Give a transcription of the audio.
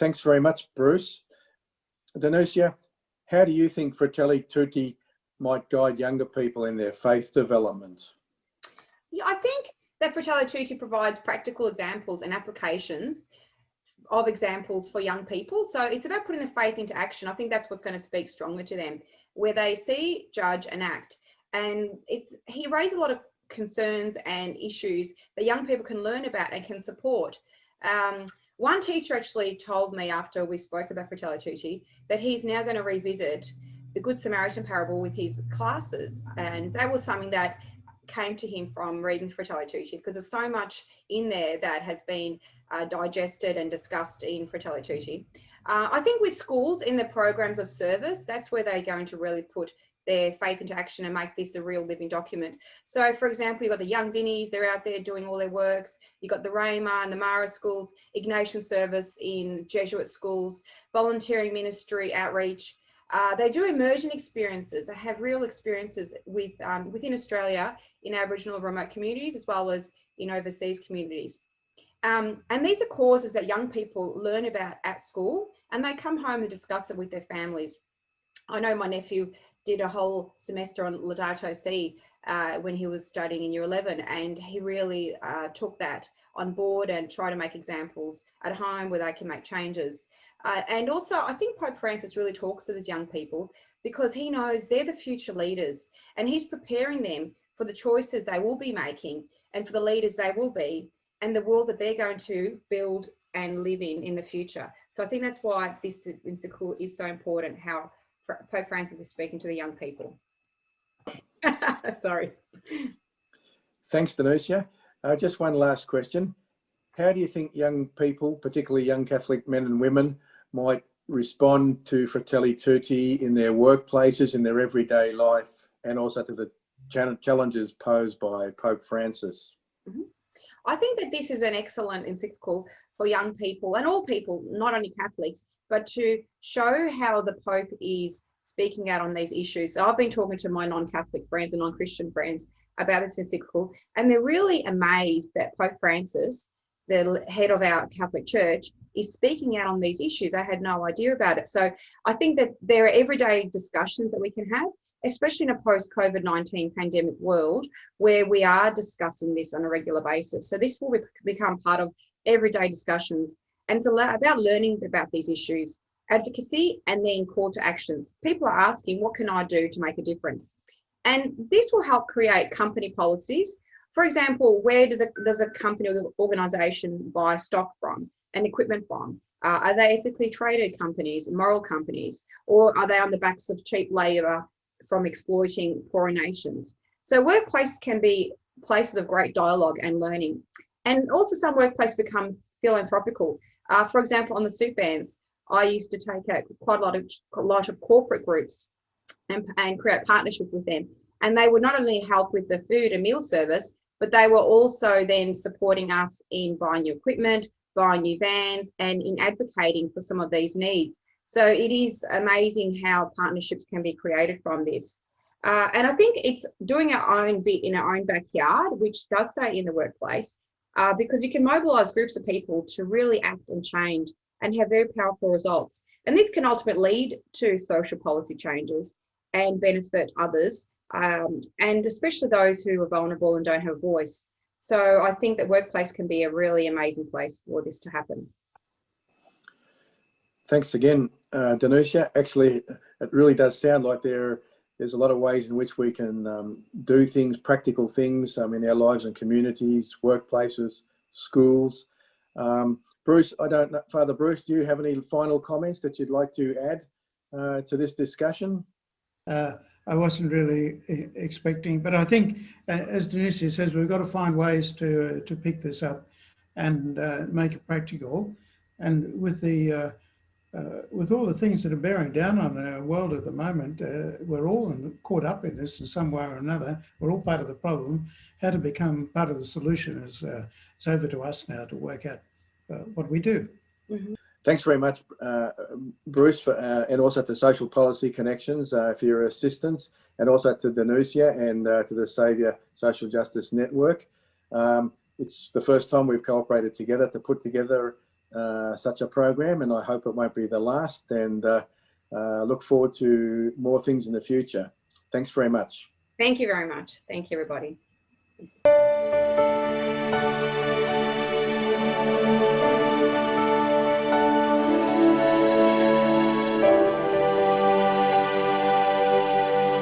Thanks very much, Bruce. Danusia, how do you think Fratelli Tutti might guide younger people in their faith development? Yeah, I think that Fratelli Tutti provides practical examples and applications of examples for young people. So it's about putting the faith into action. I think that's what's going to speak strongly to them, where they see, judge and act. And he raised a lot of concerns and issues that young people can learn about and can support. One teacher actually told me after we spoke about Fratelli Tutti that he's now going to revisit the Good Samaritan parable with his classes. And that was something that came to him from reading Fratelli Tutti, because there's so much in there that has been digested and discussed in Fratelli Tutti. I think with schools in the programs of service, that's where they're going to really put their faith into action and make this a real living document. So for example, you've got the Young Vinnies, they're out there doing all their works. You've got the Rhema and the Mara schools, Ignatian service in Jesuit schools, volunteering ministry, outreach. They do immersion experiences. They have real experiences with within Australia in Aboriginal and remote communities, as well as in overseas communities. And these are causes that young people learn about at school, and they come home and discuss it with their families. I know my nephew did a whole semester on Laudato Si when he was studying in year 11, and he really took that on board and tried to make examples at home where they can make changes. And also, I think Pope Francis really talks to these young people because he knows they're the future leaders, and he's preparing them for the choices they will be making and for the leaders they will be and the world that they're going to build and live in the future. So I think that's why this encyclical is so important, how Pope Francis is speaking to the young people. Sorry. Thanks, Danusia. Just one last question. How do you think young people, particularly young Catholic men and women, might respond to Fratelli Tutti in their workplaces, in their everyday life, and also to the challenges posed by Pope Francis? Mm-hmm. I think that this is an excellent encyclical for young people and all people, not only Catholics, but to show how the Pope is speaking out on these issues. So I've been talking to my non-Catholic friends and non-Christian friends about this encyclical, and they're really amazed that Pope Francis, the head of our Catholic Church, is speaking out on these issues. I had no idea about it. So I think that there are everyday discussions that we can have, especially in a post-COVID-19 pandemic world where we are discussing this on a regular basis. So this will become part of everyday discussions. And it's about learning about these issues, advocacy, and then call to actions. People are asking, what can I do to make a difference? And this will help create company policies. For example, where does a company or organization buy stock from and equipment from? Are they ethically traded companies, moral companies, or are they on the backs of cheap labor from exploiting poorer nations? So workplaces can be places of great dialogue and learning. And also some workplaces become philanthropical. For example, on the soup vans, I used to take out quite a lot of corporate groups and create partnerships with them. And they would not only help with the food and meal service, but they were also then supporting us in buying new equipment, buying new vans, and in advocating for some of these needs. So it is amazing how partnerships can be created from this. And I think it's doing our own bit in our own backyard, which does stay in the workplace, because you can mobilize groups of people to really act and change and have very powerful results. And this can ultimately lead to social policy changes and benefit others, and especially those who are vulnerable and don't have a voice. So I think that workplace can be a really amazing place for this to happen. Thanks again, Danusia. Actually, it really does sound like there's a lot of ways in which we can do things, practical things, in our lives and communities, workplaces, schools. Bruce, I don't know, Father Bruce, do you have any final comments that you'd like to add to this discussion? I wasn't really expecting, but I think, as Danusia says, we've got to find ways to pick this up and make it practical. And with all the things that are bearing down on our world at the moment, we're all caught up in this in some way or another. We're all part of the problem. How to become part of the solution is it's over to us now to work out what we do. Mm-hmm. Thanks very much, Bruce, and also to Social Policy Connections for your assistance, and also to Danusia and to the Saviour Social Justice Network. It's the first time we've cooperated together to put together such a program, and I hope it won't be the last, and look forward to more things in the future. Thanks very much. Thank you very much. Thank you, everybody.